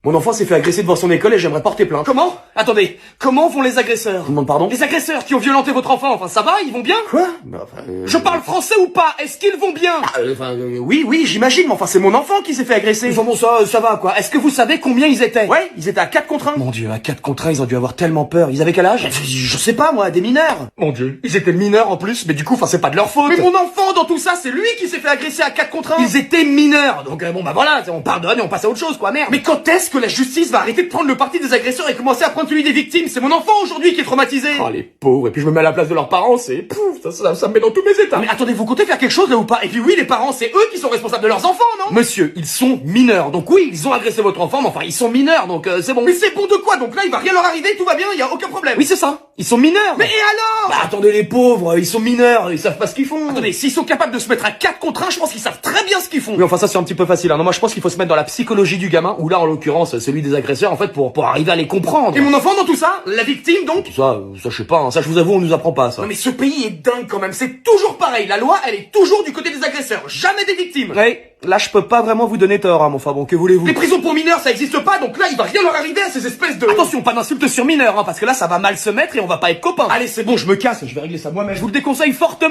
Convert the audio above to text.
Mon enfant s'est fait agresser devant son école et j'aimerais porter plainte. Comment? Attendez, comment vont les agresseurs? Je vous demande pardon? Les agresseurs qui ont violenté votre enfant, enfin ça va, ils vont bien? Quoi? Je parle français ou pas? Est-ce qu'ils vont bien? Oui, j'imagine, mais enfin c'est mon enfant qui s'est fait agresser. Enfin bon, ça va quoi. Est-ce que vous savez combien ils étaient? Ouais, ils étaient à 4 contre 1. Mon dieu, à 4 contre 1, ils ont dû avoir tellement peur. Ils avaient quel âge? Je sais pas moi, des mineurs. Mon dieu, ils étaient mineurs en plus, mais du coup, enfin c'est pas de leur faute. Mais mon enfant dans tout ça, c'est lui qui s'est fait agresser à 4 contre 1. Ils étaient mineurs, donc bon bah voilà, on pardonne et on passe à autre chose quoi, merde. Mais quand est-ce que la justice va arrêter de prendre le parti des agresseurs et commencer à prendre celui des victimes? C'est mon enfant aujourd'hui qui est traumatisé. Oh les pauvres, et puis je me mets à la place de leurs parents, c'est pouf, ça me met dans tous mes états. Mais attendez, vous comptez faire quelque chose là ou pas? Et puis oui, les parents, c'est eux qui sont responsables de leurs enfants, non? Monsieur, ils sont mineurs, donc oui, ils ont agressé votre enfant, mais enfin ils sont mineurs, donc c'est bon. Mais c'est bon de quoi? Donc là, il va rien leur arriver, tout va bien, y a aucun problème. Oui, c'est ça. Ils sont mineurs. Mais et alors? Bah attendez les pauvres, ils sont mineurs, ils savent pas ce qu'ils font. Attendez, s'ils sont capables de se mettre à 4 contre 1, je pense qu'ils savent très bien ce qu'ils font. Oui, enfin ça c'est un petit peu facile. Hein. Non, moi je pense qu'il faut se mettre dans la psychologie du gamin, ou là en l'occurrence celui des agresseurs, en fait, pour arriver à les comprendre. Et mon enfant dans tout ça? La victime donc? Ça je sais pas, hein. Ça je vous avoue, on nous apprend pas ça. Non mais ce pays est dingue quand même, c'est toujours pareil. La loi, elle est toujours du côté des agresseurs, jamais des victimes. Ouais, là je peux pas vraiment vous donner tort, hein, mon enfin bon, que voulez-vous? Les prisons pour mineurs, ça existe pas, donc là il va rien leur arriver à ces espèces de... Attention, pas d'insultes sur mineurs, hein, parce que là ça va mal se mettre et on va pas être copains. Allez, c'est bon, je me casse, je vais régler ça moi-même. Je vous le déconseille fortement.